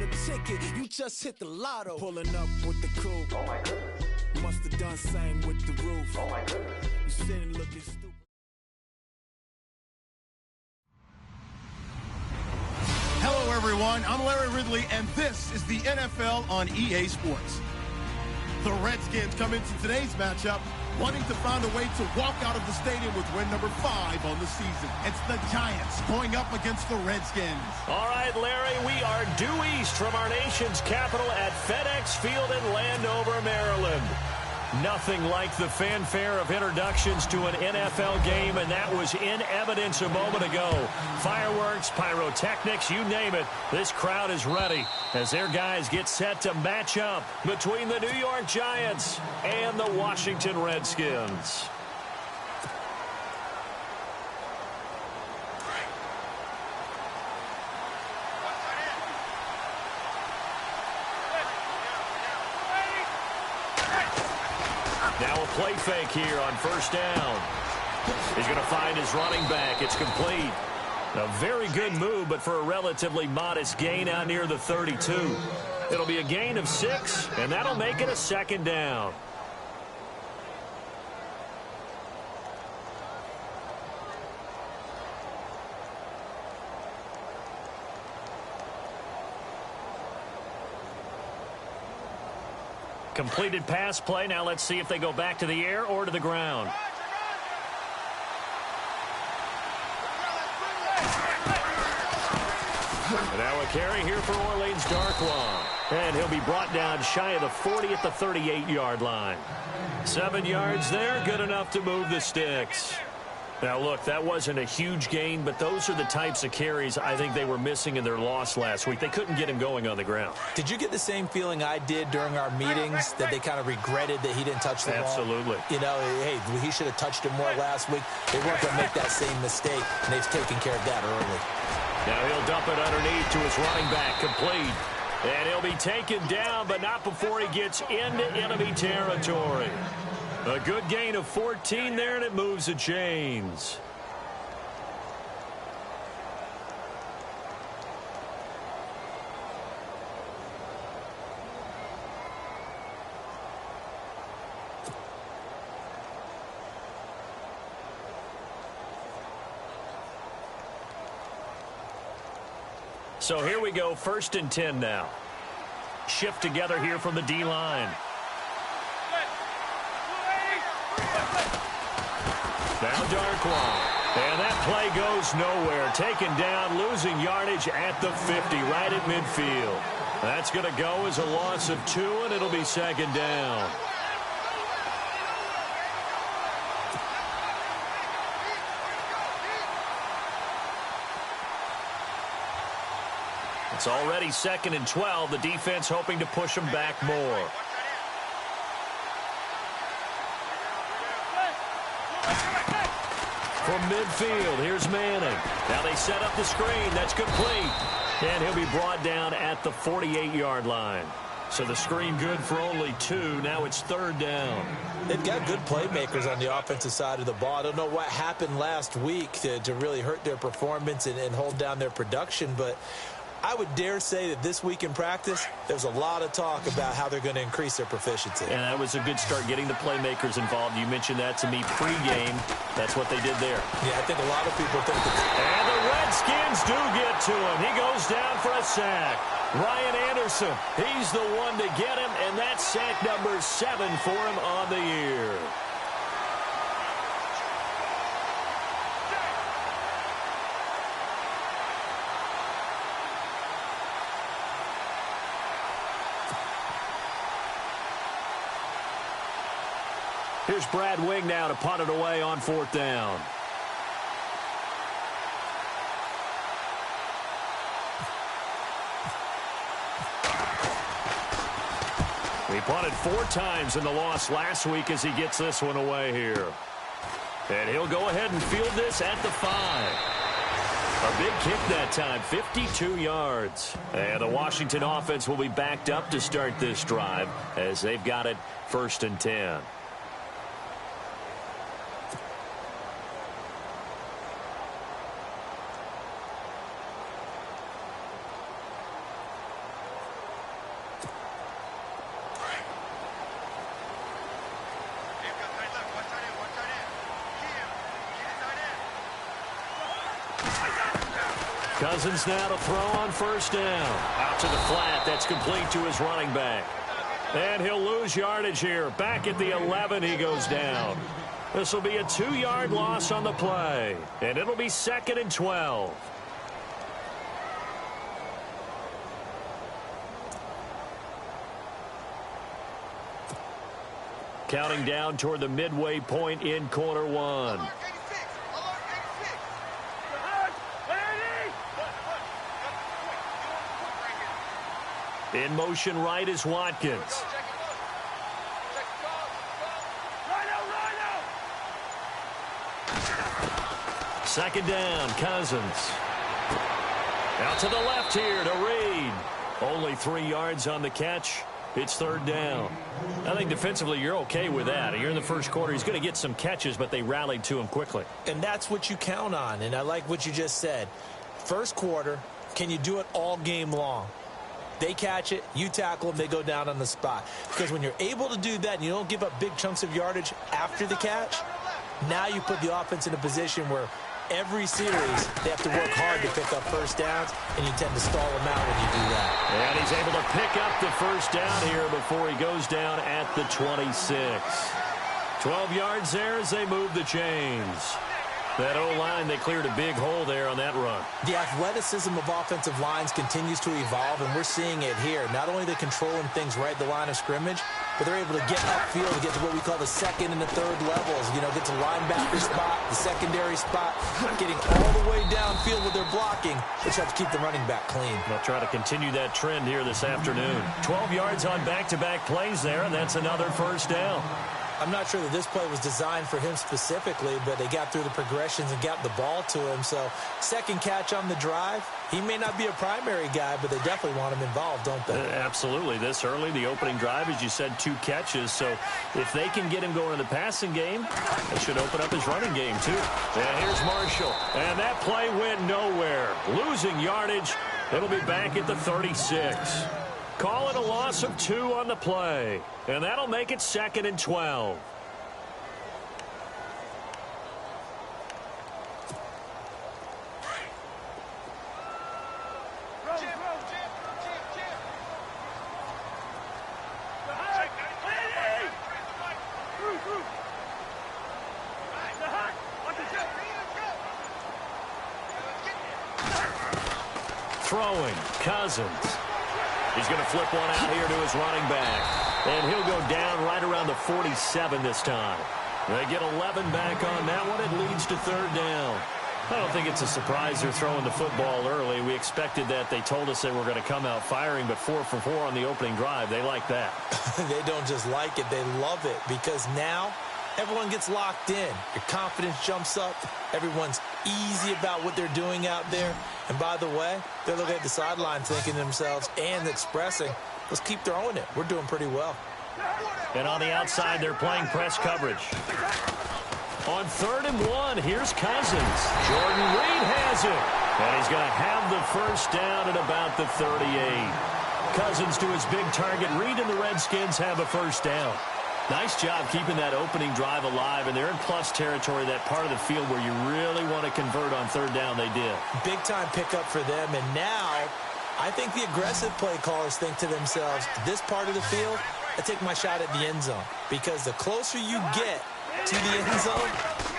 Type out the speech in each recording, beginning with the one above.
a ticket, you just hit the lotto. Pulling up with the coupe. Oh my goodness. Must have done same with the roof. Oh my goodness. You sitting looking stupid. Hello, everyone. I'm Larry Ridley, and this is the NFL on EA Sports. The Redskins come into today's matchup wanting to find a way to walk out of the stadium with win number 5 on the season. It's the Giants going up against the Redskins. All right, Larry, we are due east from our nation's capital at FedEx Field in Landover, Maryland. Nothing like the fanfare of introductions to an NFL game, and that was in evidence a moment ago. Fireworks, pyrotechnics, you name it. This crowd is ready as their guys get set to match up between the New York Giants and the Washington Redskins. Now a play fake here on first down. He's going to find his running back. It's complete. A very good move, but for a relatively modest gain out near the 32. It'll be a gain of 6, and that'll make it a second down. Completed pass play. Now let's see if they go back to the air or to the ground. And now a carry here for Orleans Darkwa. And he'll be brought down shy of the 40 at the 38-yard line. 7 yards there, good enough to move the sticks. Now, look, that wasn't a huge gain, but those are the types of carries I think they were missing in their loss last week. They couldn't get him going on the ground. Did you get the same feeling I did during our meetings, that they kind of regretted that he didn't touch the ball? Absolutely. You know, hey, he should have touched it more last week. They weren't going to make that same mistake, and they've taken care of that early. Now he'll dump it underneath to his running back, complete. And he'll be taken down, but not before he gets into enemy territory. A good gain of 14 there, and it moves the chains. So here we go, 1st and 10 now. Shift together here from the D-line. Now Darkwa. And that play goes nowhere. Taken down, losing yardage at the 50, right at midfield. That's going to go as a loss of 2, and it'll be 2nd down. It's already 2nd and 12. The defense hoping to push them back more. From midfield, here's Manning. Now they set up the screen. That's complete. And he'll be brought down at the 48-yard line. So the screen good for only 2. Now it's 3rd down. They've got good playmakers on the offensive side of the ball. I don't know what happened last week to really hurt their performance and hold down their production, but I would dare say that this week in practice, there's a lot of talk about how they're going to increase their proficiency. And that was a good start, getting the playmakers involved. You mentioned that to me pregame. That's what they did there. Yeah, I think a lot of people think that. And the Redskins do get to him. He goes down for a sack. Ryan Anderson, he's the one to get him, and that's sack number 7 for him on the year. Here's Brad Wing now to punt it away on 4th down. He punted 4 times in the loss last week as he gets this one away here. And he'll go ahead and field this at the 5. A big kick that time, 52 yards. And the Washington offense will be backed up to start this drive as they've got it 1st and 10. Cousins now to throw on first down. Out to the flat. That's complete to his running back. And he'll lose yardage here. Back at the 11, he goes down. This will be a 2-yard loss on the play. And it'll be 2nd and 12. Counting down toward the midway point in quarter one. In motion right is Watkins. Second down, Cousins. Out to the left here to Reed. Only 3 yards on the catch. It's 3rd down. I think defensively you're okay with that. You're in the first quarter. He's going to get some catches, but they rallied to him quickly. And that's what you count on, and I like what you just said. First quarter, can you do it all game long? They catch it, you tackle them, they go down on the spot. Because when you're able to do that and you don't give up big chunks of yardage after the catch, now you put the offense in a position where every series they have to work hard to pick up first downs, and you tend to stall them out when you do that. And he's able to pick up the first down here before he goes down at the 26. 12 yards there as they move the chains. That O-line, they cleared a big hole there on that run. The athleticism of offensive lines continues to evolve, and we're seeing it here. Not only are they controlling things right at the line of scrimmage, but they're able to get upfield to get to what we call the 2nd and the 3rd levels. You know, get to linebacker spot, the secondary spot, getting all the way downfield with their blocking, which helps keep the running back clean. They'll try to continue that trend here this afternoon. 12 yards on back-to-back plays there, and that's another first down. I'm not sure that this play was designed for him specifically, but they got through the progressions and got the ball to him. So, second catch on the drive. He may not be a primary guy, but they definitely want him involved, don't they? Absolutely. This early, the opening drive, as you said, 2 catches. So, if they can get him going in the passing game, it should open up his running game, too. And here's Marshall. And that play went nowhere. Losing yardage. It'll be back at the 36. Call it a loss of 2 on the play. And that'll make it 2nd and 12. Throwing, Cousins. He's going to flip one out here to his running back. And he'll go down right around the 47 this time. They get 11 back on that one. It leads to 3rd down. I don't think it's a surprise they're throwing the football early. We expected that. They told us they were going to come out firing, but 4 for 4 on the opening drive. They like that. They don't just like it. They love it because now everyone gets locked in. Your confidence jumps up. Everyone's easy about what they're doing out there. And by the way, they're looking at the sideline thinking to themselves and expressing, let's keep throwing it. We're doing pretty well. And on the outside, they're playing press coverage. On 3rd and 1, here's Cousins. Jordan Reed has it. And he's going to have the first down at about the 38. Cousins to his big target. Reed and the Redskins have a first down. Nice job keeping that opening drive alive, and they're in plus territory, that part of the field where you really want to convert on 3rd down. They did. Big-time pickup for them, and now I think the aggressive play callers think to themselves, this part of the field, I take my shot at the end zone, because the closer you get to the end zone,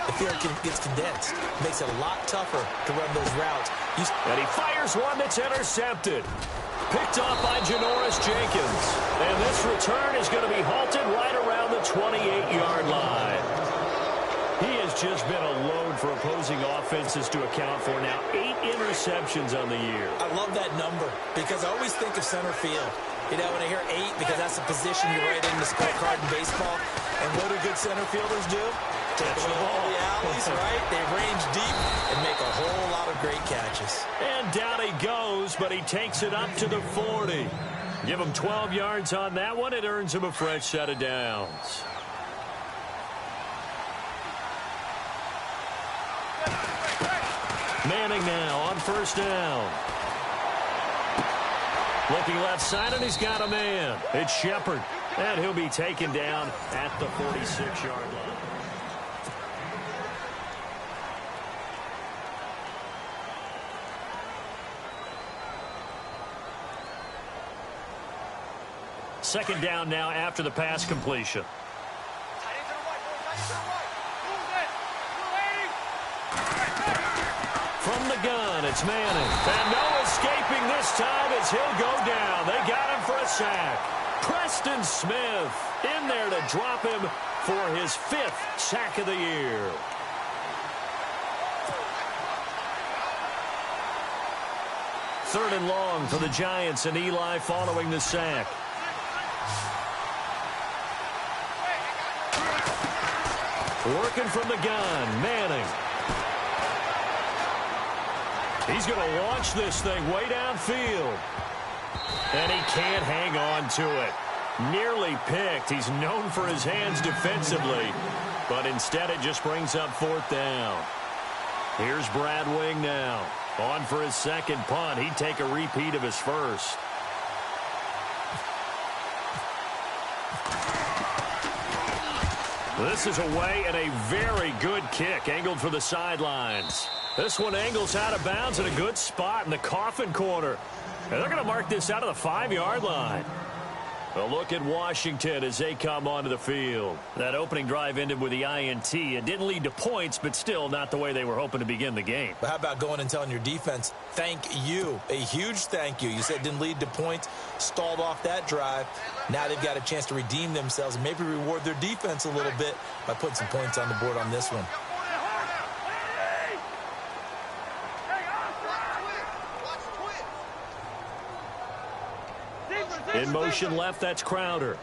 the field gets condensed. It makes it a lot tougher to run those routes. And he fires one that's intercepted. Picked off by Janoris Jenkins. And this return is going to be halted right around the 28-yard line. He has just been a load for opposing offenses to account for now. 8 interceptions on the year. I love that number because I always think of center field. You know, when I hear 8, because that's the position you write in the scorecard in baseball. And what do good center fielders do? Take the ball all the alleys, right? They range deep and make a whole lot of great catches. And down he goes, but he takes it up to the 40. Give him 12 yards on that one. It earns him a fresh set of downs. Manning now on first down. Looking left side, and he's got a man. It's Shepard, and he'll be taken down at the 46-yard line. Second down now after the pass completion. From the gun, it's Manning. And no escaping this time as he'll go down. They got him for a sack. Preston Smith in there to drop him for his 5th sack of the year. Third and long for the Giants, and Eli following the sack. Working from the gun, Manning. He's going to launch this thing way downfield. And he can't hang on to it. Nearly picked. He's known for his hands defensively, but instead it just brings up 4th down. Here's Brad Wing now. On for his second punt. He'd take a repeat of his first. This is away and a very good kick, angled for the sidelines. This one angles out of bounds in a good spot in the coffin corner. And they're going to mark this out of the 5-yard line. A look at Washington as they come onto the field. That opening drive ended with the INT. It didn't lead to points, but still not the way they were hoping to begin the game. But how about going and telling your defense, thank you, a huge thank you. You said it didn't lead to points, stalled off that drive. Now they've got a chance to redeem themselves and maybe reward their defense a little bit by putting some points on the board on this one. In motion left, that's Crowder.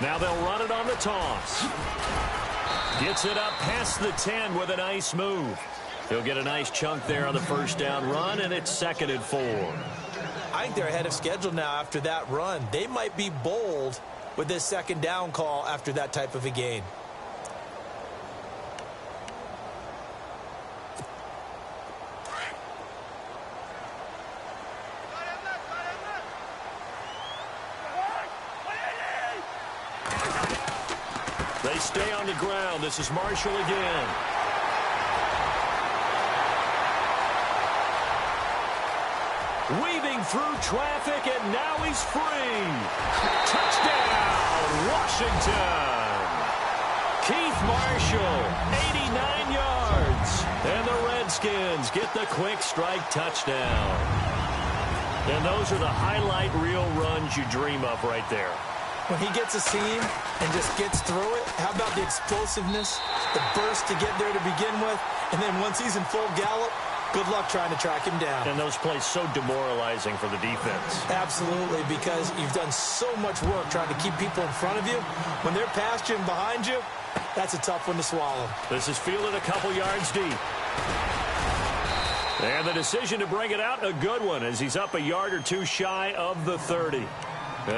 Now they'll run it on the toss. Gets it up past the 10 with a nice move. He'll get a nice chunk there on the first down run, and it's 2nd and 4. I think they're ahead of schedule now after that run. They might be bold with this 2nd down call after that type of a gain. They stay on the ground. This is Marshall again. Weaving through traffic, and now he's free. Touchdown, Washington. Keith Marshall, 89 yards. And the Redskins get the quick strike touchdown. And those are the highlight reel runs you dream of right there. When he gets a seam and just gets through it, how about the explosiveness, the burst to get there to begin with, and then once he's in full gallop, good luck trying to track him down. And those plays so demoralizing for the defense. Absolutely, because you've done so much work trying to keep people in front of you. When they're past you and behind you, that's a tough one to swallow. This is fielded a couple yards deep. And the decision to bring it out, a good one, as he's up a yard or two shy of the 30.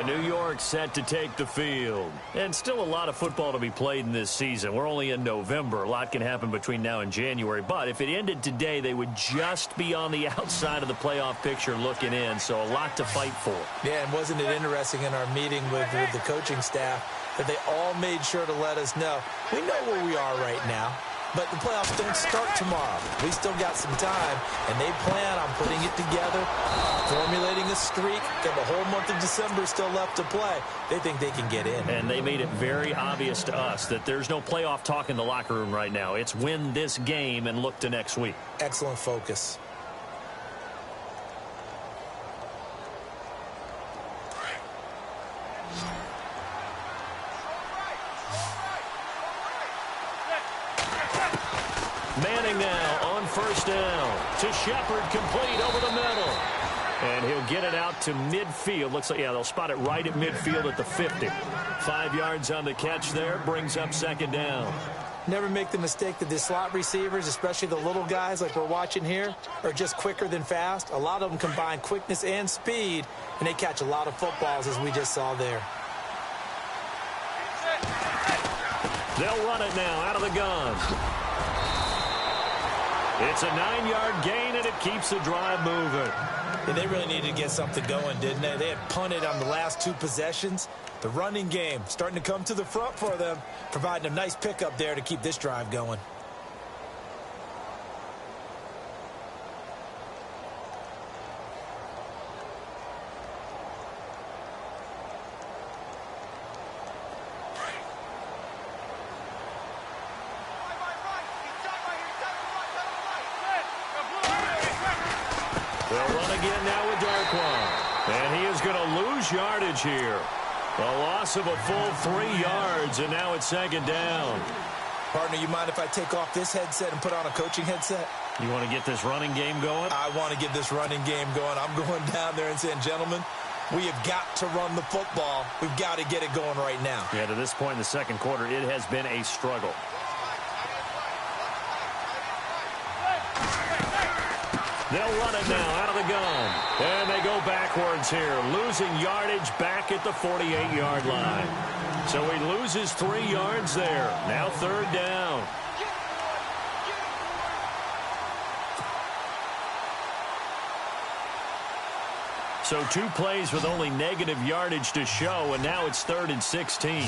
New York set to take the field. And still a lot of football to be played in this season. We're only in November. A lot can happen between now and January. But if it ended today, they would just be on the outside of the playoff picture looking in. So a lot to fight for. Yeah, and wasn't it interesting in our meeting with the coaching staff that they all made sure to let us know, we know where we are right now. But the playoffs don't start tomorrow. We still got some time, and they plan on putting it together, formulating a streak. Got the whole month of December still left to play. They think they can get in. And they made it very obvious to us that there's no playoff talk in the locker room right now. It's win this game and look to next week. Excellent focus. Manning now on first down to Shepard, complete over the middle. And he'll get it out to midfield. Looks like, yeah, they'll spot it right at midfield at the 50. 5 yards on the catch there, brings up 2nd down. Never make the mistake that the slot receivers, especially the little guys like we're watching here, are just quicker than fast. A lot of them combine quickness and speed, and they catch a lot of footballs, as we just saw there. They'll run it now out of the gun. It's a 9-yard gain, and it keeps the drive moving. And they really needed to get something going, didn't they? They had punted on the last 2 possessions. The running game starting to come to the front for them, providing a nice pickup there to keep this drive going. They'll run again now with Darkwan. And he is going to lose yardage here. A loss of a full 3 yards, and now it's second down. Partner, you mind if I take off this headset and put on a coaching headset? You want to get this running game going? I want to get this running game going. I'm going down there and saying, gentlemen, we have got to run the football. We've got to get it going right now. Yeah, to this point in the second quarter, it has been a struggle. They'll run it now out of the gun. And they go backwards here, losing yardage back at the 48-yard line. So he loses 3 yards there. Now third down. So 2 plays with only negative yardage to show, and now it's 3rd and 16.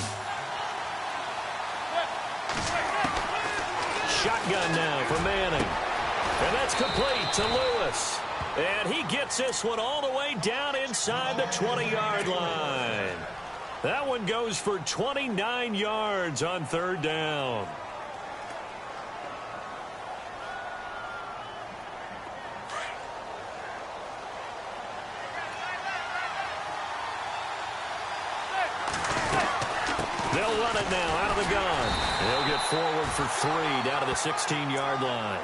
Shotgun now for Manning. And that's complete to Lewis. And he gets this one all the way down inside the 20-yard line. That one goes for 29 yards on third down. They'll run it now out of the gun. They'll get forward for 3 down to the 16-yard line.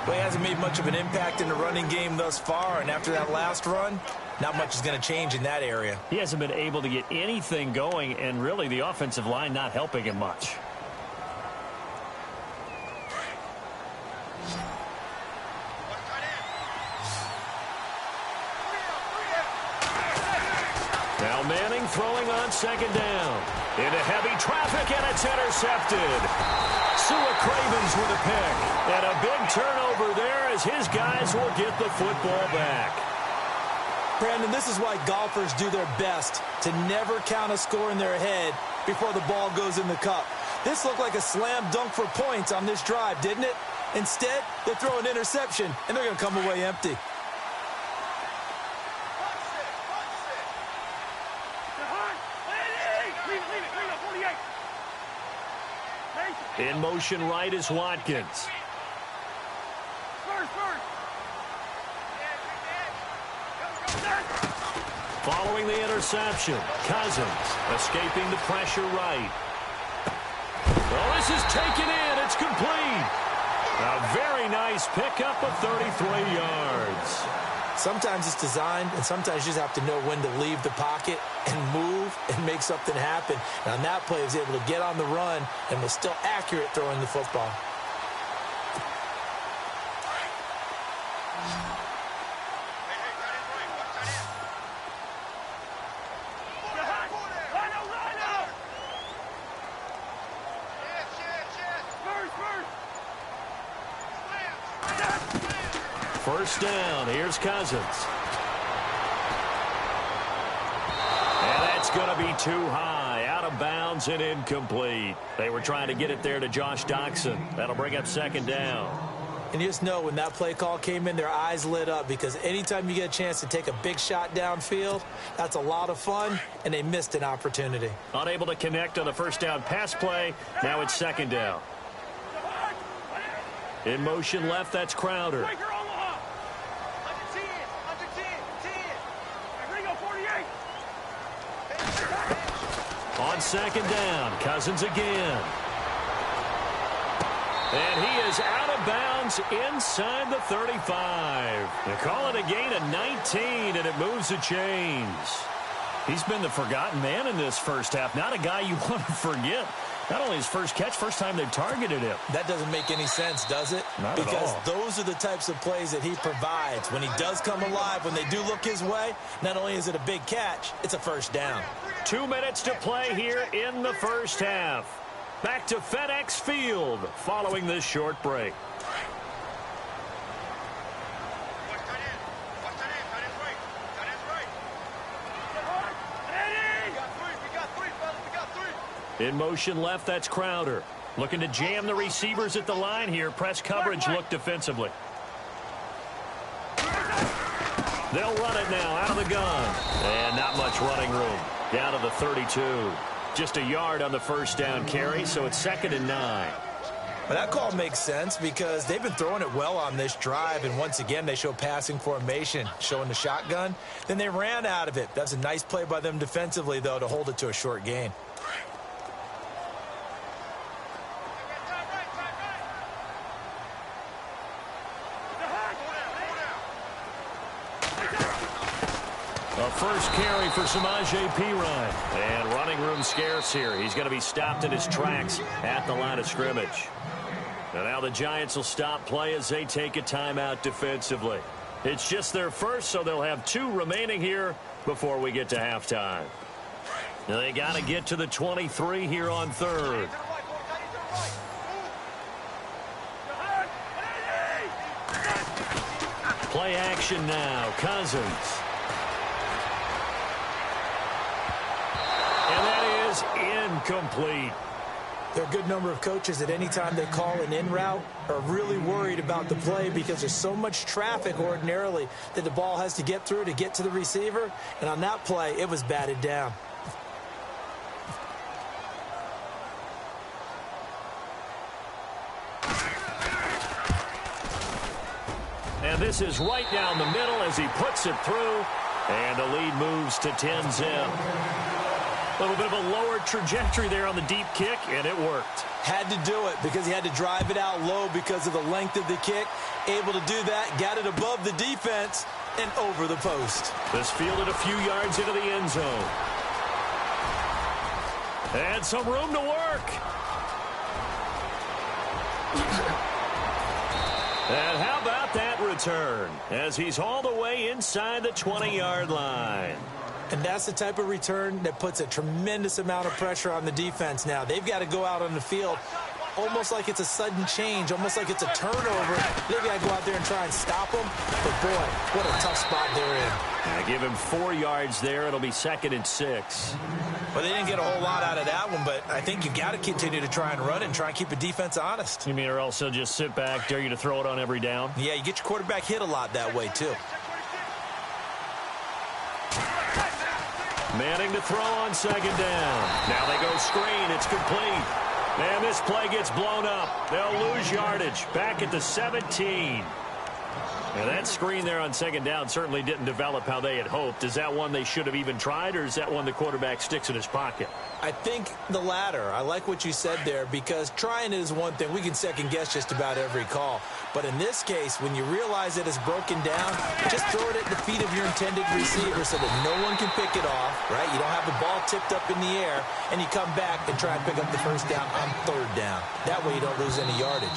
Well, he hasn't made much of an impact in the running game thus far, and after that last run, not much is going to change in that area. He hasn't been able to get anything going, and really the offensive line not helping him much. Now Manning throwing on second down. Into heavy traffic, and it's intercepted. Sua Cravens with a pick. And a big turnover there as his guys will get the football back. Brandon, this is why golfers do their best to never count a score in their head before the ball goes in the cup. This looked like a slam dunk for points on this drive, didn't it? Instead, they throw an interception, and they're going to come away empty. In motion right is Watkins. Following the interception, Cousins escaping the pressure right. Well, this is taken in. It's complete. A very nice pickup of 33 yards. Sometimes it's designed, and sometimes you just have to know when to leave the pocket and move and make something happen. And on that play, he was able to get on the run and was still accurate throwing the football. First down, here's Cousins. And that's going to be too high, out of bounds and incomplete. They were trying to get it there to Josh Doxson. That'll bring up second down. And you just know when that play call came in, their eyes lit up, because anytime you get a chance to take a big shot downfield, that's a lot of fun, and they missed an opportunity. Unable to connect on the first down pass play. Now it's second down. In motion left, that's Crowder. On second down, Cousins again. And he is out of bounds inside the 35. They call it a gain of 19, and it moves the chains. He's been the forgotten man in this first half. Not a guy you want to forget. Not only his first catch, first time they've targeted him. That doesn't make any sense, does it? Not at all. Because those are the types of plays that he provides. When he does come alive, when they do look his way, not only is it a big catch, it's a first down. 2 minutes to play here in the first half. Back to FedEx Field following this short break. In motion left, that's Crowder. Looking to jam the receivers at the line here. Press coverage look defensively. They'll run it now out of the gun. And not much running room. Down to the 32. Just a yard on the first down carry, so it's 2nd and 9. Well, that call makes sense because they've been throwing it well on this drive, and once again they show passing formation, showing the shotgun. Then they ran out of it. That's a nice play by them defensively, though, to hold it to a short gain. A first carry for Samaje Perine. And running room scarce here. He's going to be stopped in his tracks at the line of scrimmage. And now the Giants will stop play as they take a timeout defensively. It's just their first, so they'll have 2 remaining here before we get to halftime. Now they got to get to the 23 here on 3rd. Play action now. Cousins. And that is incomplete. There are a good number of coaches at any time they call an in route are really worried about the play because there's so much traffic ordinarily that the ball has to get through to get to the receiver. And on that play, it was batted down. And this is right down the middle as he puts it through. And the lead moves to 10-zip. A little bit of a lower trajectory there on the deep kick, and it worked. Had to do it because he had to drive it out low because of the length of the kick. Able to do that, got it above the defense and over the post. This fielded a few yards into the end zone. And some room to work. And how about that return as he's hauled away inside the 20-yard line. And that's the type of return that puts a tremendous amount of pressure on the defense now. They've got to go out on the field almost like it's a sudden change, almost like it's a turnover. They've got to go out there and try and stop them. But, boy, what a tough spot they're in. I give him 4 yards there. It'll be 2nd and 6. Well, they didn't get a whole lot out of that one, but I think you've got to continue to try and run it and try and keep the defense honest. You mean or else they'll just sit back, dare you to throw it on every down? Yeah, you get your quarterback hit a lot that way, too. Manning to throw on 2nd down. Now they go screen. It's complete. And this play gets blown up. They'll lose yardage. Back at the 17. And that screen there on 2nd down certainly didn't develop how they had hoped. Is that one they should have even tried, or is that one the quarterback sticks in his pocket? I think the latter. I like what you said there because trying it is one thing. We can second-guess just about every call. But in this case, when you realize that it's broken down, just throw it at the feet of your intended receiver so that no one can pick it off, right? You don't have the ball tipped up in the air, and you come back and try and pick up the first down on 3rd down. That way you don't lose any yardage.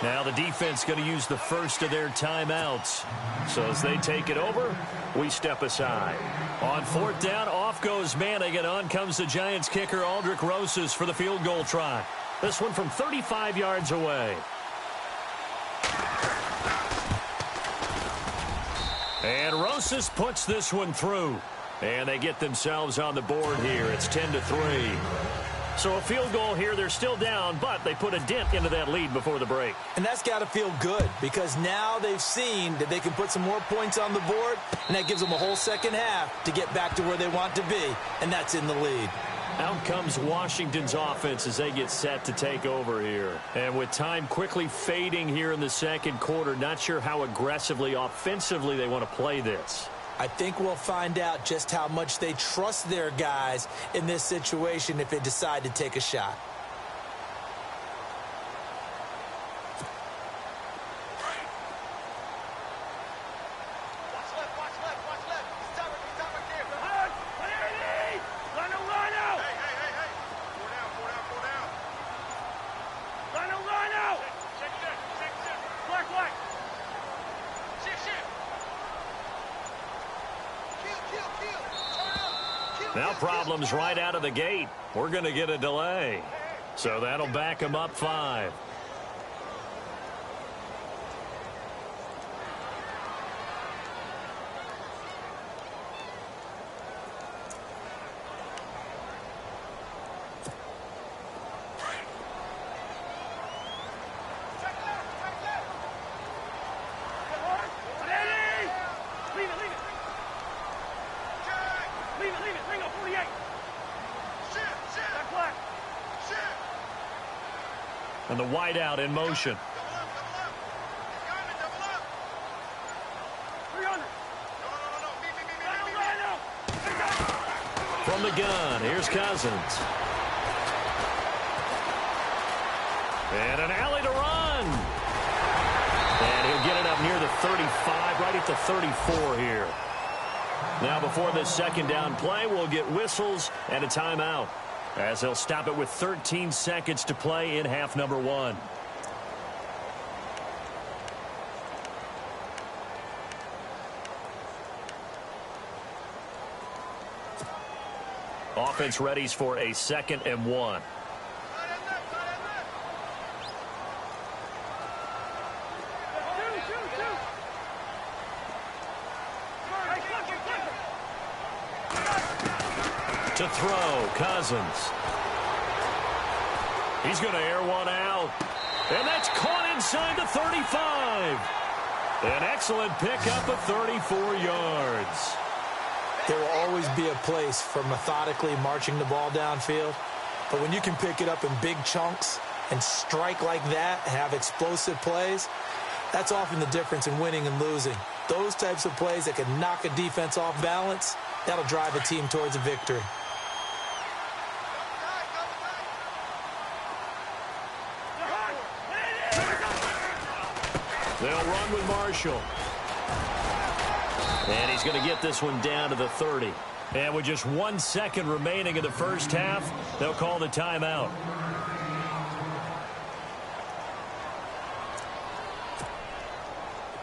Now the defense going to use the first of their timeouts. So as they take it over, we step aside. On 4th down, off goes Manning, and on comes the Giants kicker Aldrick Rosas for the field goal try. This one from 35 yards away. And Rosas puts this one through. And they get themselves on the board here. It's 10-3. So a field goal here. They're still down, but they put a dent into that lead before the break. And that's got to feel good because now they've seen that they can put some more points on the board, and that gives them a whole second half to get back to where they want to be, and that's in the lead. Out comes Washington's offense as they get set to take over here. And with time quickly fading here in the 2nd quarter, not sure how aggressively, offensively they want to play this. I think we'll find out just how much they trust their guys in this situation if they decide to take a shot. Now problems right out of the gate. We're going to get a delay. So that'll back them up 5. And the wideout in motion. From the gun, here's Cousins. And an alley to run. And he'll get it up near the 35, right at the 34 here. Now before this second down play, we'll get whistles and a timeout, as they'll stop it with 13 seconds to play in half number 1. Offense readies for a 2nd and 1. To throw, Cousins. He's going to air one out. And that's caught inside the 35. An excellent pickup of 34 yards. There will always be a place for methodically marching the ball downfield. But when you can pick it up in big chunks and strike like that, have explosive plays, that's often the difference in winning and losing. Those types of plays that can knock a defense off balance, that'll drive a team towards a victory. They'll run with Marshall. And he's going to get this one down to the 30. And with just 1 second remaining in the first half, they'll call the timeout.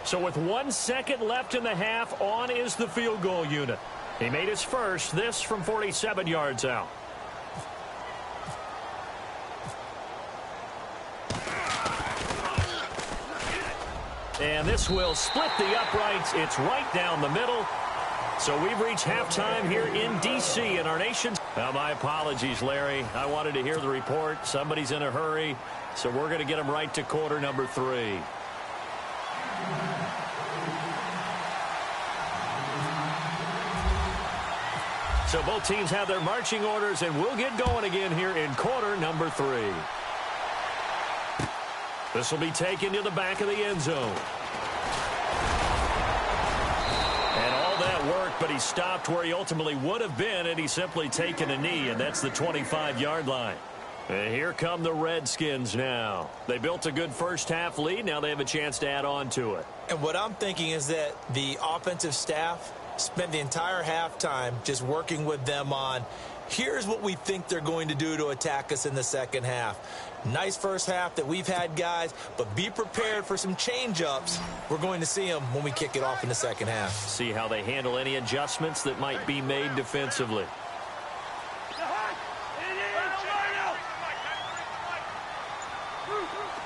So with 1 second left in the half, on is the field goal unit. He made his first, this from 47 yards out. And this will split the uprights. It's right down the middle. So we've reached halftime here in D.C. in our nation's... Well, my apologies, Larry. I wanted to hear the report. Somebody's in a hurry. So we're going to get them right to quarter number 3. So both teams have their marching orders, and we'll get going again here in quarter number 3. This will be taken to the back of the end zone. And all that work, but he stopped where he ultimately would have been, and he's simply taken a knee, and that's the 25-yard line. And here come the Redskins now. They built a good first-half lead. Now they have a chance to add on to it. And what I'm thinking is that the offensive staff spent the entire halftime just working with them on, here's what we think they're going to do to attack us in the second half. Nice first half that we've had, guys, but be prepared for some change-ups. We're going to see them when we kick it off in the second half. See how they handle any adjustments that might be made defensively.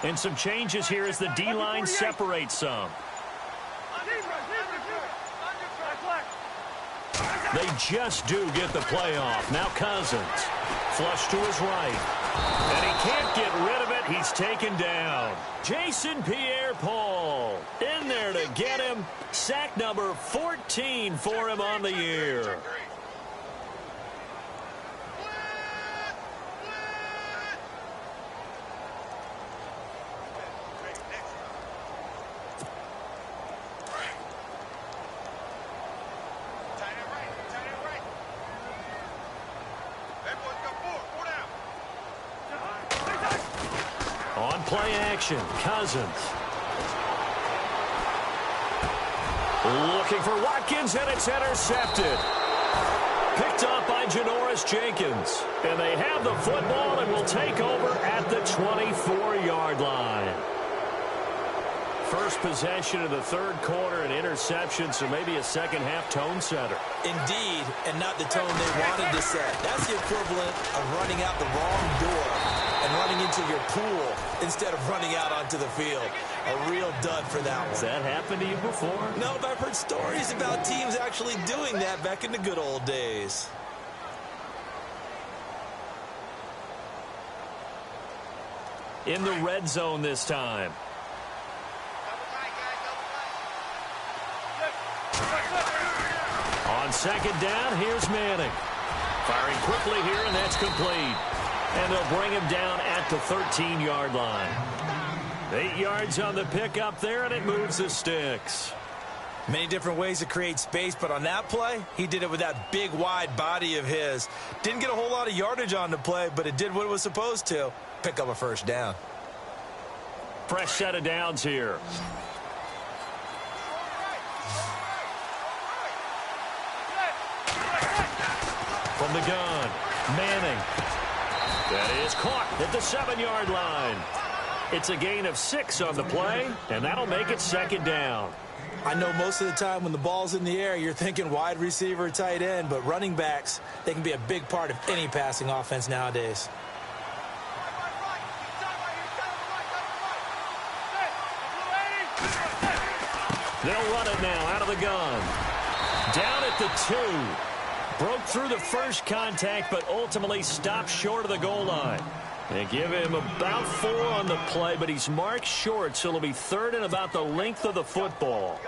And some changes here as the D-line separates some. They just do get the play off. Now Cousins. Flush to his right. And he can't get rid of it. He's taken down. Jason Pierre-Paul in there to get him. Sack number 14 for him on the year. Play action. Cousins. Looking for Watkins, and it's intercepted. Picked up by Janoris Jenkins. And they have the football and will take over at the 24-yard line. First possession of the third quarter, an interception, so maybe a second-half tone setter. Indeed, and not the tone they wanted to set. That's the equivalent of running out the wrong door and running into your pool instead of running out onto the field. A real dud for that one. Has that happened to you before? No, but I've heard stories about teams actually doing that back in the good old days. In the red zone this time. On second down, here's Manning. Firing quickly here, and that's complete. And they'll bring him down at the 13-yard line. 8 yards on the pickup there, and it moves the sticks. Many different ways to create space, but on that play, he did it with that big, wide body of his. Didn't get a whole lot of yardage on the play, but it did what it was supposed to. Pick up a first down. Fresh set of downs here. From the gun, Manning. That is caught at the 7-yard line. It's a gain of 6 on the play, and that'll make it second down. I know most of the time when the ball's in the air, you're thinking wide receiver, tight end, but running backs, they can be a big part of any passing offense nowadays. They'll run it now out of the gun. Down at the 2. Broke through the first contact, but ultimately stopped short of the goal line. They give him about 4 on the play, but he's marked short, so it'll be third and about the length of the football.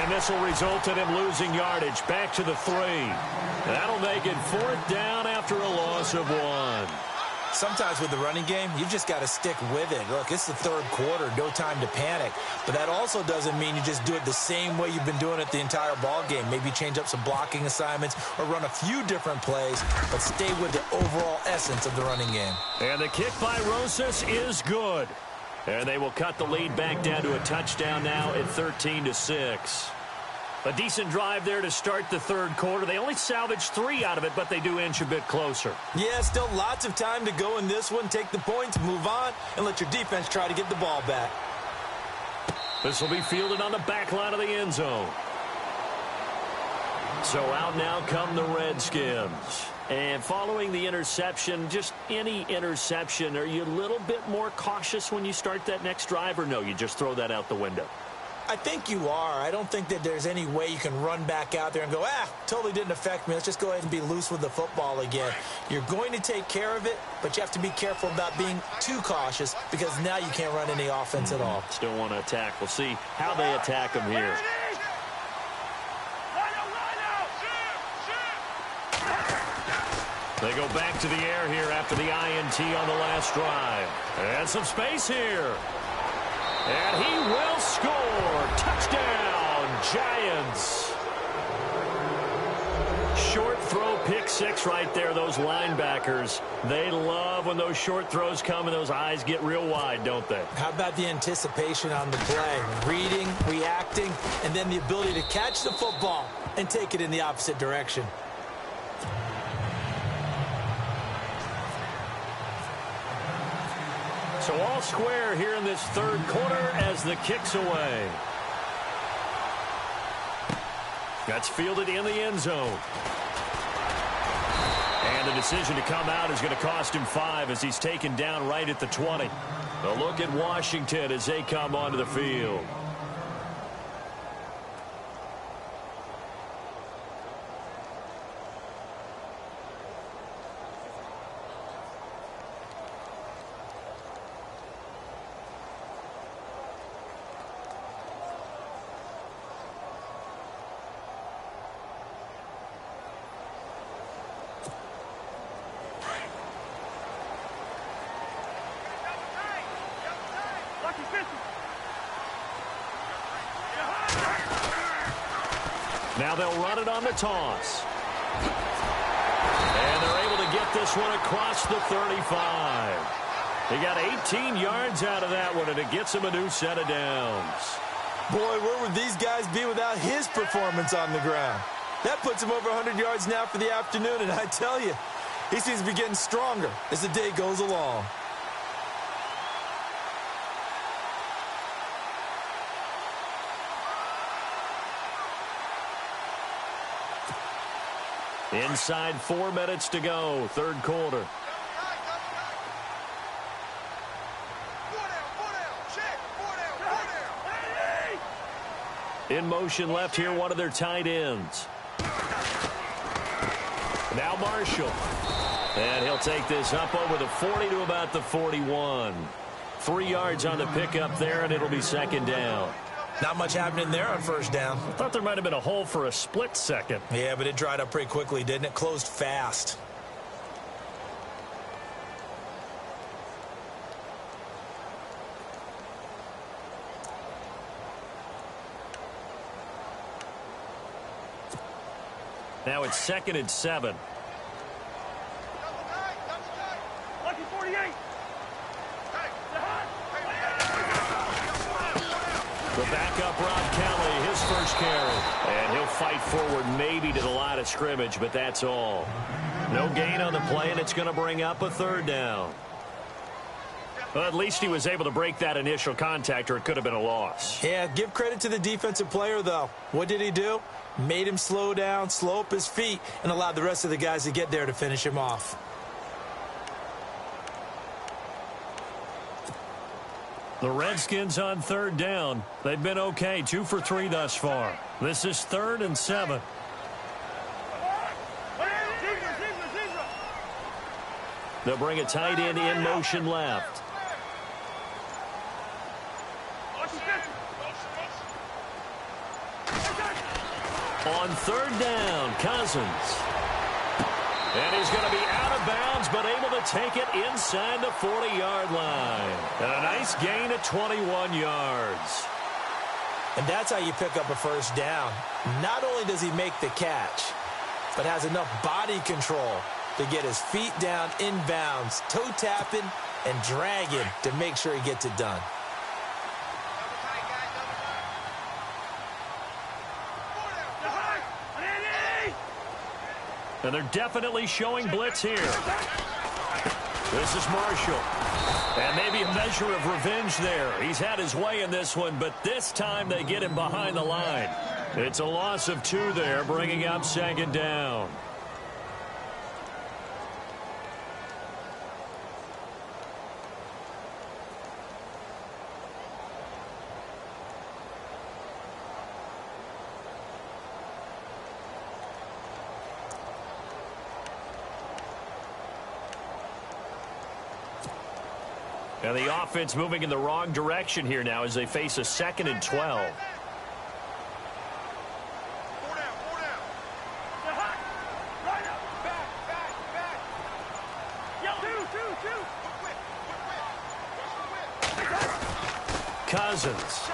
This will result in him losing yardage back to the 3. That'll make it 4th down after a loss of 1. Sometimes with the running game, you've just got to stick with it. Look, it's the third quarter, no time to panic. But that also doesn't mean you just do it the same way you've been doing it the entire ball game. Maybe change up some blocking assignments or run a few different plays, but stay with the overall essence of the running game. And the kick by Rosas is good. And they will cut the lead back down to a touchdown now at 13-6. A decent drive there to start the third quarter. They only salvaged 3 out of it, but they do inch a bit closer. Yeah, still lots of time to go in this one. Take the points, move on, and let your defense try to get the ball back. This will be fielded on the back line of the end zone. So out now come the Redskins. And following the interception, just any interception, are you a little bit more cautious when you start that next drive, or no, you just throw that out the window? I think you are. I don't think that there's any way you can run back out there and go, totally didn't affect me. Let's just go ahead and be loose with the football again. You're going to take care of it, but you have to be careful about being too cautious because now you can't run any offense at all. Still want to attack. We'll see how they attack them here. They go back to the air here after the INT on the last drive. And some space here. And he will score. Touchdown, Giants. Short throw, pick 6 right there. Those linebackers, they love when those short throws come and those eyes get real wide, don't they? How about the anticipation on the play? Reading, reacting, and then the ability to catch the football and take it in the opposite direction. So all square here in this third quarter as the kick's away. That's fielded in the end zone. And the decision to come out is going to cost him 5 as he's taken down right at the 20. A look at Washington as they come onto the field. Now they'll run it on the toss. And they're able to get this one across the 35. They got 18 yards out of that one, and it gets them a new set of downs. Boy, where would these guys be without his performance on the ground? That puts him over 100 yards now for the afternoon, and I tell you, he seems to be getting stronger as the day goes along. Inside 4 minutes to go, third quarter. In motion left here, one of their tight ends. Now Marshall. And he'll take this up over the 40 to about the 41. 3 yards on the pickup there, and it'll be second down. Not much happening there on first down. I thought there might have been a hole for a split second. Yeah, but it dried up pretty quickly, didn't it? Closed fast. Now it's 2nd and 7. Lucky 48. The backup, Rob Kelly, his first carry. And he'll fight forward maybe to the line of scrimmage, but that's all. No gain on the play, and it's going to bring up a third down. Well, at least he was able to break that initial contact, or it could have been a loss. Yeah, give credit to the defensive player, though. What did he do? Made him slow down, slow up his feet, and allowed the rest of the guys to get there to finish him off. The Redskins on third down. They've been okay, 2 for 3 thus far. This is 3rd and 7. They'll bring a tight end in motion left. On third down, Cousins. And he's going to be out of bounds, but able to take it inside the 40-yard line. And a nice gain of 21 yards. And that's how you pick up a first down. Not only does he make the catch, but has enough body control to get his feet down inbounds, toe tapping and dragging to make sure he gets it done. And they're definitely showing blitz here. This is Marshall. And maybe a measure of revenge there. He's had his way in this one, but this time they get him behind the line. It's a loss of 2 there, bringing up second down. And the offense moving in the wrong direction here now as they face a 2nd and 12. Cousins.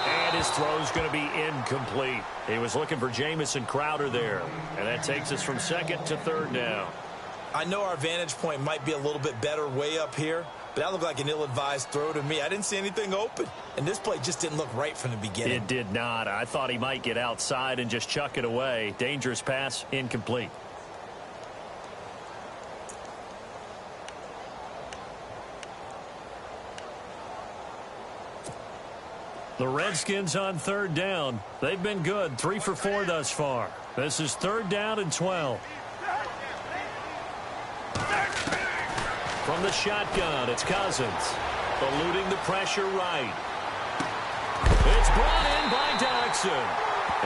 And his throw's going to be incomplete. He was looking for Jamison Crowder there. And that takes us from 2nd to 3rd down. I know our vantage point might be a little bit better way up here, but that looked like an ill-advised throw to me. I didn't see anything open, and this play just didn't look right from the beginning. It did not. I thought he might get outside and just chuck it away. Dangerous pass, incomplete. The Redskins on third down. They've been good, 3 for 4 thus far. This is 3rd down and 12. From the shotgun, it's Cousins. Eluding the pressure right. It's brought in by Jackson.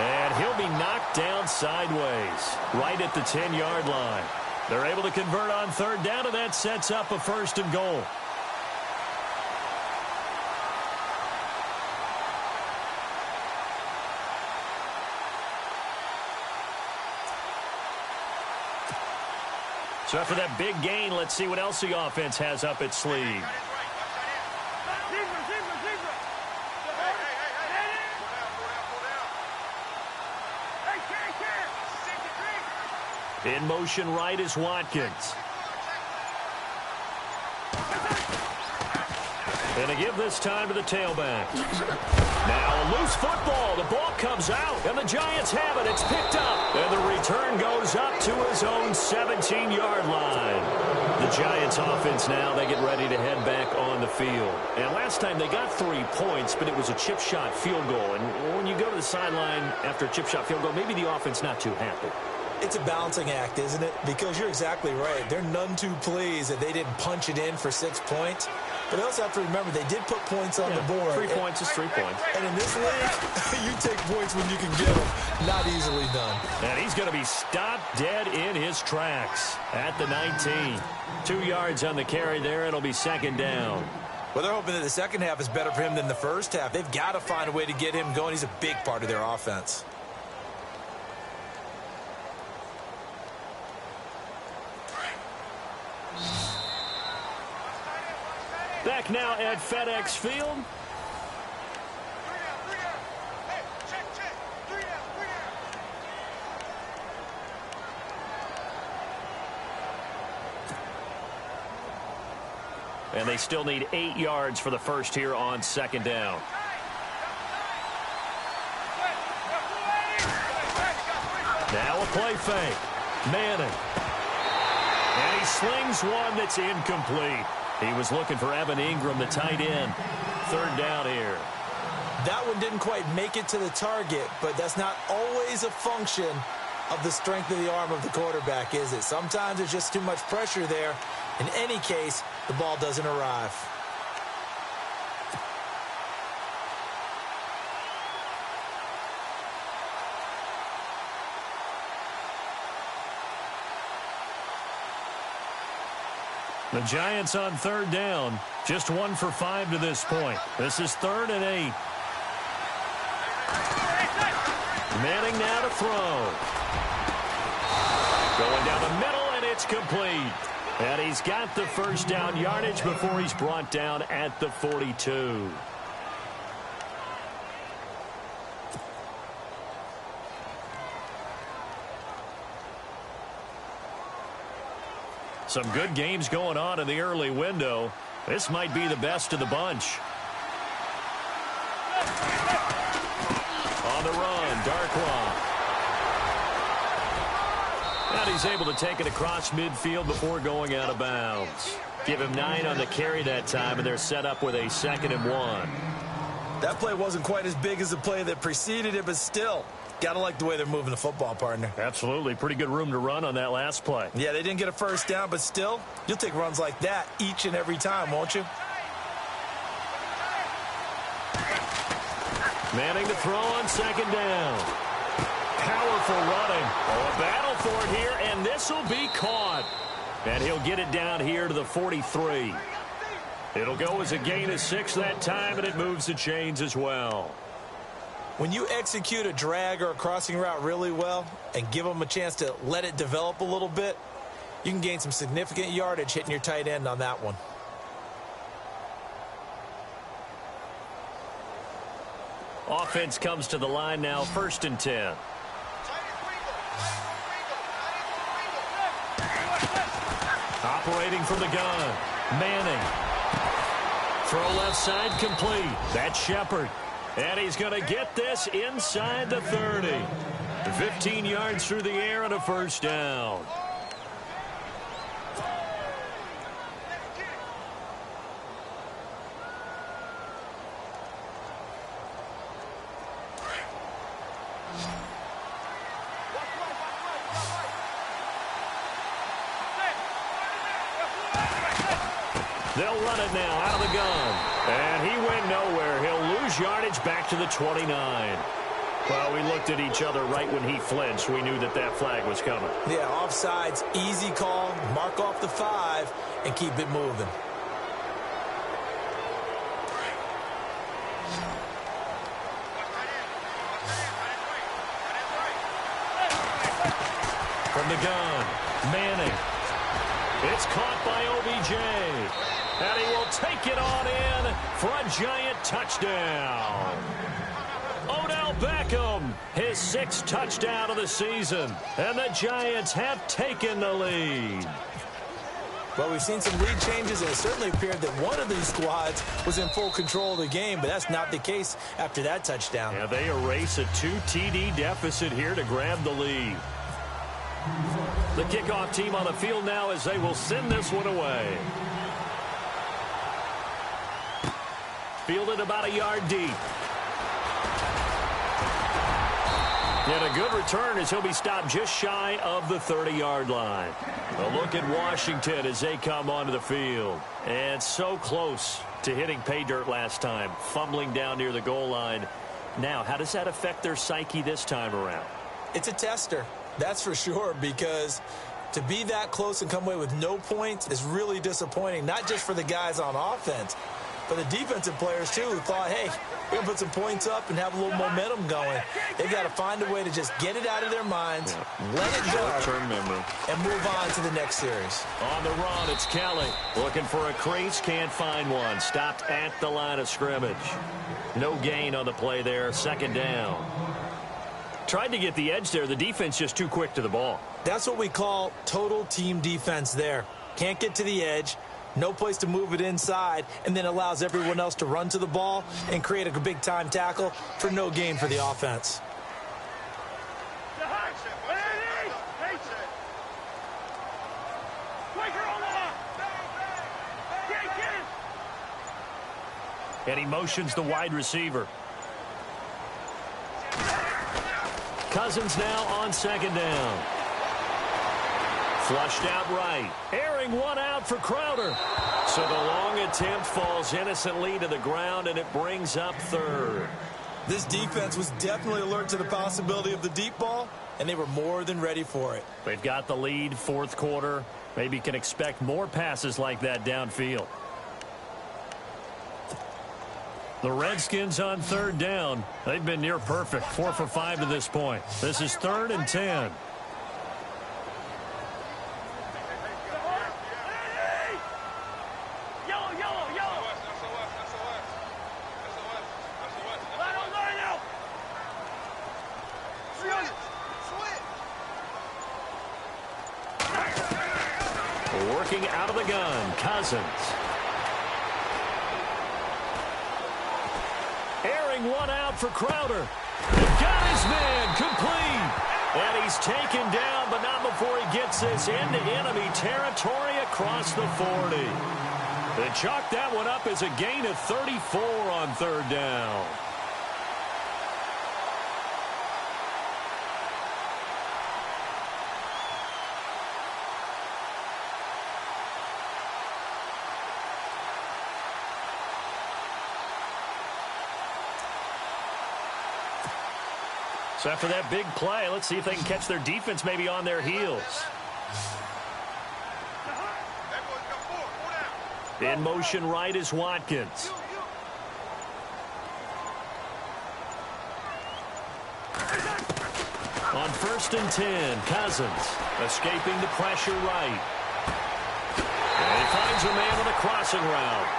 And he'll be knocked down sideways, right at the 10-yard line. They're able to convert on third down, and that sets up a 1st and goal. So after that big gain, let's see what else the offense has up its sleeve. In motion right is Watkins. And to give this time to the tailback. Now a loose football. The ball comes out, and the Giants have it. It's picked up, and the return goes up to his own 17-yard line. The Giants offense now, they get ready to head back on the field. And last time they got 3 points, but it was a chip shot field goal. And when you go to the sideline after a chip shot field goal, maybe the offense not too happy. It's a balancing act, isn't it? Because you're exactly right. They're none too pleased that they didn't punch it in for 6 points. But they also have to remember they did put points on the board. 3 points is 3 points. And in this league, you take points when you can get them. Not easily done. And he's going to be stopped dead in his tracks at the 19. 2 yards on the carry there. It'll be second down. Well, they're hoping that the second half is better for him than the first half. They've got to find a way to get him going. He's a big part of their offense. Back now at FedEx Field. And they still need 8 yards for the first here on second down. Now a play fake. Manning. And he slings one that's incomplete. He was looking for Evan Ingram, the tight end. Third down here. That one didn't quite make it to the target, but that's not always a function of the strength of the arm of the quarterback, is it? Sometimes there's just too much pressure there. In any case, the ball doesn't arrive. The Giants on third down. Just 1 for 5 to this point. This is 3rd and 8. Manning now to throw. Going down the middle, and it's complete. And he's got the first down yardage before he's brought down at the 42. Some good games going on in the early window. This might be the best of the bunch. On the run, Darkwa. And he's able to take it across midfield before going out of bounds. Give him 9 on the carry that time, and they're set up with a 2nd and 1. That play wasn't quite as big as the play that preceded it, but still, got to like the way they're moving the football, partner. Absolutely. Pretty good room to run on that last play. Yeah, they didn't get a first down, but still, you'll take runs like that each and every time, won't you? Manning to throw on second down. Powerful running. Oh, a battle for it here, and this will be caught. And he'll get it down here to the 43. It'll go as a gain of 6 that time, and it moves the chains as well. When you execute a drag or a crossing route really well and give them a chance to let it develop a little bit, you can gain some significant yardage hitting your tight end on that one. Offense comes to the line now, 1st and 10. Operating from the gun. Manning. Throw left side complete. That's Shepard. And he's going to get this inside the 30. 15 yards through the air and a first down. They'll run it now out of the gun. And he went nowhere. He'll lose yardage back to the 29. Well, we looked at each other right when he flinched. We knew that that flag was coming. Yeah, offsides, easy call. Mark off the 5 and keep it moving. From the gun, Manning. It's caught by OBJ. And he will take it on in for a Giant touchdown. Odell Beckham, his 6th touchdown of the season. And the Giants have taken the lead. Well, we've seen some lead changes, and it certainly appeared that one of these squads was in full control of the game, but that's not the case after that touchdown. Yeah, they erase a 2 TD deficit here to grab the lead. The kickoff team on the field now as they will send this one away. Fielded about a yard deep. And a good return as he'll be stopped just shy of the 30-yard line. A look at Washington as they come onto the field. And so close to hitting pay dirt last time, fumbling down near the goal line. Now, how does that affect their psyche this time around? It's a tester, that's for sure, because to be that close and come away with no points is really disappointing, not just for the guys on offense, but the defensive players, too, who thought, hey, we're going to put some points up and have a little momentum going. They've got to find a way to just get it out of their minds, let it go, short-term memory, and move on to the next series. On the run, it's Kelly. Looking for a crease, can't find one. Stopped at the line of scrimmage. No gain on the play there, second down. Tried to get the edge there. The defense just too quick to the ball. That's what we call total team defense there. Can't get to the edge. No place to move it inside, and then allows everyone else to run to the ball and create a big-time tackle for no gain for the offense. And he motions the wide receiver. Cousins now on second down. Flushed out right. Airing one out for Crowder. So the long attempt falls innocently to the ground, and it brings up third. This defense was definitely alert to the possibility of the deep ball, and they were more than ready for it. They've got the lead, fourth quarter. Maybe can expect more passes like that downfield. The Redskins on third down. They've been near perfect, 4 for 5 to this point. This is 3rd and 10. Working out of the gun, Cousins. Airing one out for Crowder. They've got his man complete. And he's taken down, but not before he gets this into enemy territory across the 40. They chalk that one up as a gain of 34 on third down. So after that big play, let's see if they can catch their defense maybe on their heels. In motion right is Watkins. On 1st and 10, Cousins escaping the pressure right. And he finds a man on a crossing route.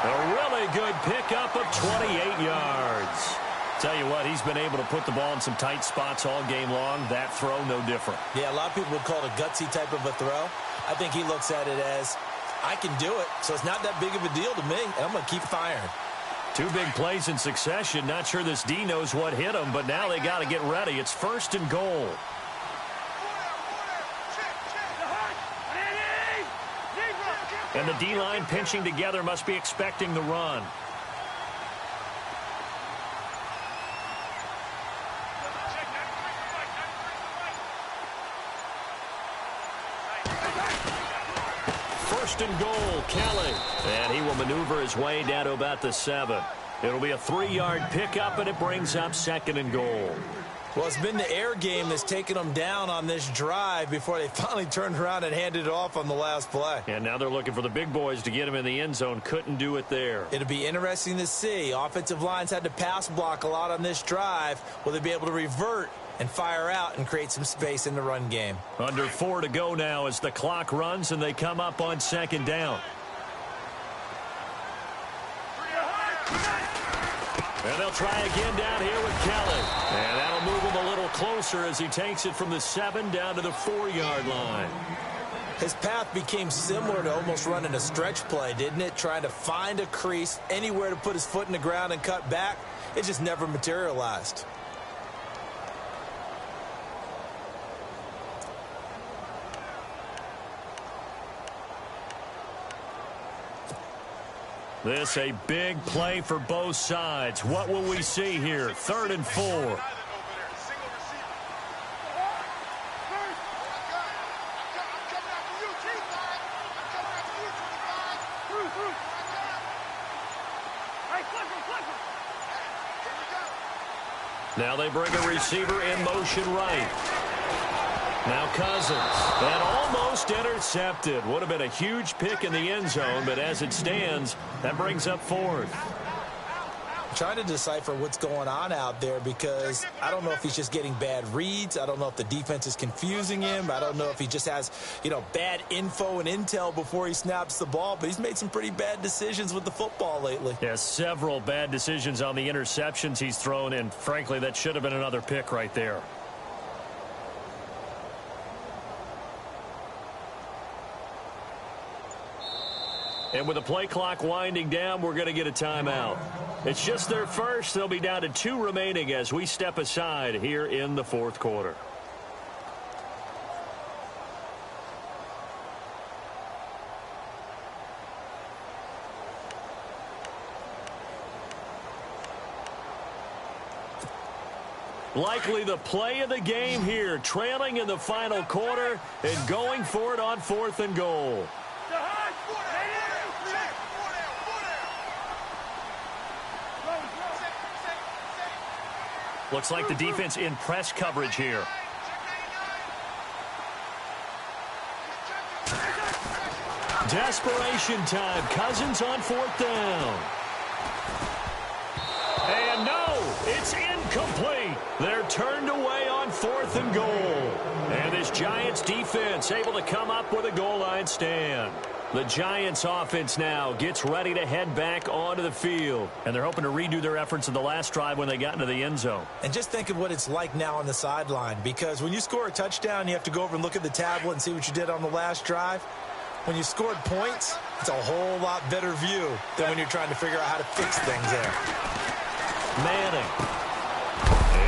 A really good pickup of 28 yards. Tell you what, he's been able to put the ball in some tight spots all game long. That throw, no different. Yeah, a lot of people would call it a gutsy type of a throw. I think he looks at it as, I can do it, so it's not that big of a deal to me, and I'm going to keep firing. 2 big plays in succession. Not sure this D knows what hit him, but now they got to get ready. It's 1st and goal. And the D-line pinching together must be expecting the run. And goal, Kelly. And he will maneuver his way down to about the 7. It'll be a 3-yard pickup, and it brings up 2nd and goal. Well, it's been the air game that's taken them down on this drive before they finally turned around and handed it off on the last play. And now they're looking for the big boys to get him in the end zone. Couldn't do it there. It'll be interesting to see. Offensive lines had to pass block a lot on this drive. Will they be able to revert and fire out and create some space in the run game? Under 4 to go now as the clock runs and they come up on 2nd down. And they'll try again down here with Kelly. And that'll move him a little closer as he takes it from the 7 down to the 4-yard line. His path became similar to almost running a stretch play, didn't it? Trying to find a crease, anywhere to put his foot in the ground and cut back. It just never materialized. This a big play for both sides. What will we see here? 3rd and 4. Now they bring a receiver in motion right. Now Cousins. And almost intercepted. Would have been a huge pick in the end zone, but as it stands, that brings up 4th. Trying to decipher what's going on out there because I don't know if he's just getting bad reads. I don't know if the defense is confusing him. I don't know if he just has, bad info and intel before he snaps the ball, but he's made some pretty bad decisions with the football lately. Yeah, several bad decisions on the interceptions he's thrown, and frankly, that should have been another pick right there. And with the play clock winding down, we're going to get a timeout. It's just their first. They'll be down to 2 remaining as we step aside here in the 4th quarter. Likely the play of the game here, trailing in the final quarter and going for it on 4th and goal. Looks like the defense in press coverage here. Desperation time. Cousins on 4th down. And no, it's incomplete. They're turned away on 4th and goal. And this Giants defense able to come up with a goal line stand. The Giants offense now gets ready to head back onto the field. And they're hoping to redo their efforts in the last drive when they got into the end zone. And just think of what it's like now on the sideline. Because when you score a touchdown, you have to go over and look at the tablet and see what you did on the last drive. When you scored points, it's a whole lot better view than when you're trying to figure out how to fix things there. Manning.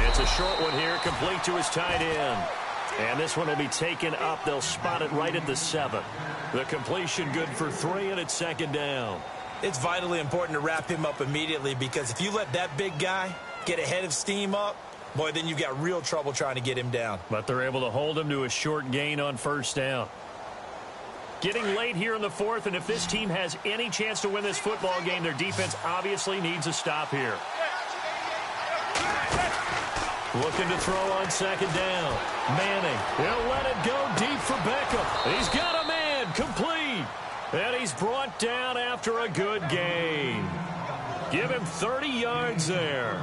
It's a short one here, complete to his tight end. And this one will be taken up. They'll spot it right at the 7. The completion good for 3, and it's 2nd down. It's vitally important to wrap him up immediately because if you let that big guy get ahead of steam up, boy, then you've got real trouble trying to get him down. But they're able to hold him to a short gain on 1st down. Getting late here in the 4th, and if this team has any chance to win this football game, their defense obviously needs a stop here. Looking to throw on 2nd down. Manning. He'll let it go deep for Beckham. He's got a man. Complete. And he's brought down after a good gain. Give him 30 yards there.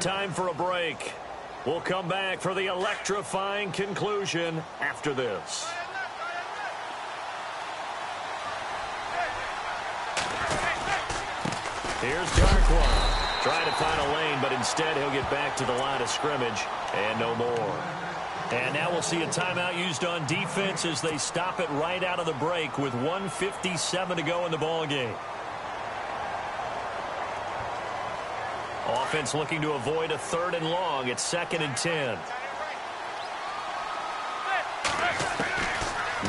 Time for a break. We'll come back for the electrifying conclusion after this. Here's Darkwa. Trying to find a lane, but instead he'll get back to the line of scrimmage and no more. And now we'll see a timeout used on defense as they stop it right out of the break with 1:57 to go in the ballgame. Offense looking to avoid a 3rd and long. It's 2nd and 10.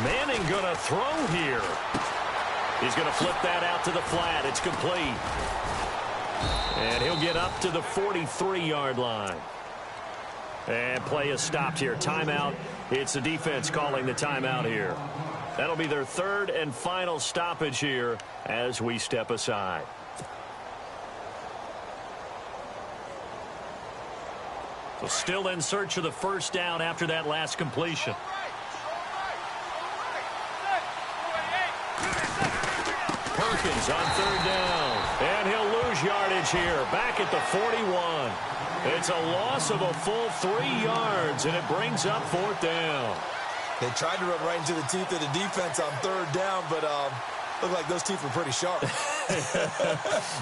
Manning going to throw here. He's going to flip that out to the flat. It's complete. And he'll get up to the 43-yard line. And play is stopped here. Timeout. It's the defense calling the timeout here. That'll be their 3rd and final stoppage here as we step aside. So still in search of the 1st down after that last completion. Perkins on 3rd down. And he'll lose yardage here. Back at the 41. It's a loss of a full 3 yards, and it brings up 4th down. They tried to run right into the teeth of the defense on 3rd down, but looked like those teeth were pretty sharp.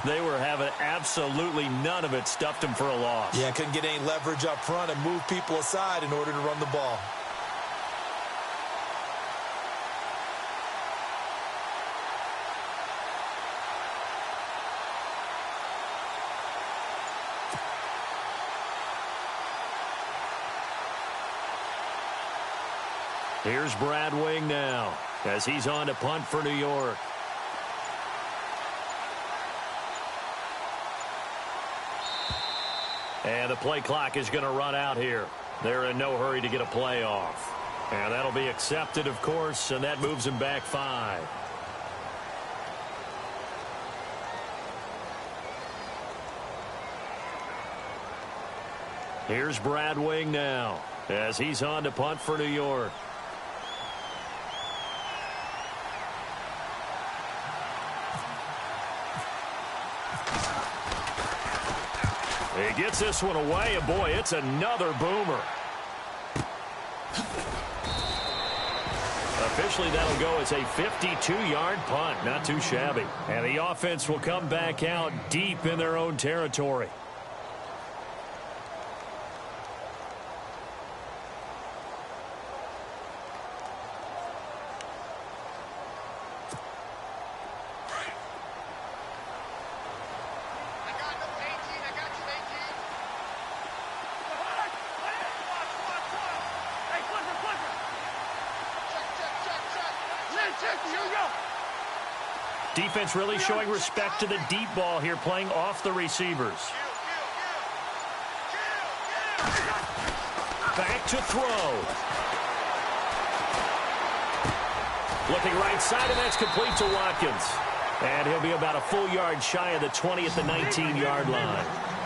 They were having absolutely none of it. Stuffed them for a loss. Yeah, couldn't get any leverage up front and move people aside in order to run the ball. Here's Brad Wing now as he's on to punt for New York. And the play clock is going to run out here. They're in no hurry to get a play off. And that'll be accepted, of course, and that moves him back 5. Here's Brad Wing now as he's on to punt for New York. He gets this one away, and boy, it's another boomer. Officially, that'll go as a 52-yard punt. Not too shabby. And the offense will come back out deep in their own territory. Defense really showing respect to the deep ball here, playing off the receivers. Back to throw. Looking right side, and that's complete to Watkins. And he'll be about a full yard shy of the 20 at the 19-yard line.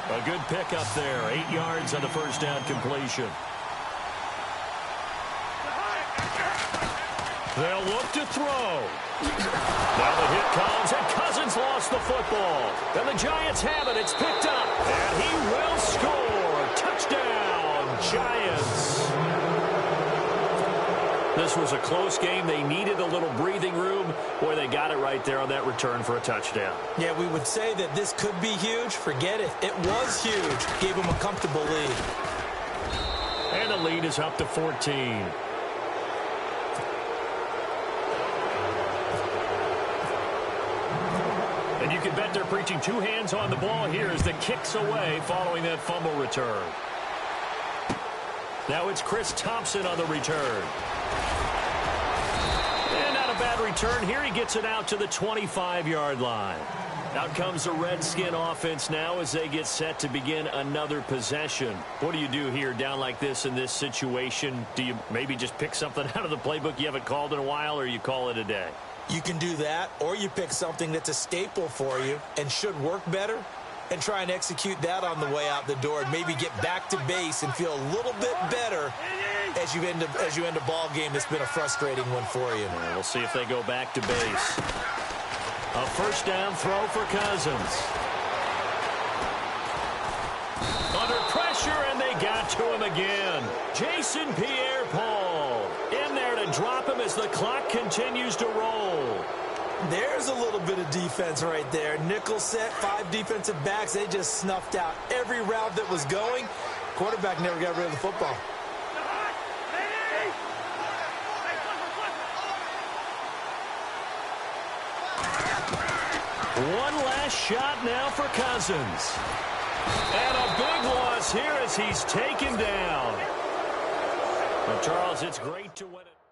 A good pickup there, 8 yards on the first down completion. They'll look to throw. Now the hit comes, and Cousins lost the football. And the Giants have it. It's picked up, and he will score. Touchdown, Giants. This was a close game. They needed a little breathing room. Boy, they got it right there on that return for a touchdown. Yeah, we would say that this could be huge. Forget it. It was huge. Gave them a comfortable lead. And the lead is up to 14. And you can bet they're preaching 2 hands on the ball here as the kick's away following that fumble return. Now it's Chris Thompson on the return. And not a bad return here. He gets it out to the 25-yard line. Out comes the Redskin offense now as they get set to begin another possession. What do you do here down like this in this situation? Do you maybe just pick something out of the playbook you haven't called in a while, or you call it a day? You can do that, or you pick something that's a staple for you and should work better and try and execute that on the way out the door and maybe get back to base and feel a little bit better as you end a ball game that's been a frustrating one for you. Well, we'll see if they go back to base. A first down throw for Cousins. Under pressure, and they got to him again. Jason Pierre-Paul in there to drop him as the clock continues to roll. There's a little bit of defense right there. Nickel set, 5 defensive backs. They just snuffed out every route that was going. Quarterback never got rid of the football. One last shot now for Cousins. And a big loss here as he's taken down. Well, Charles, it's great to win it.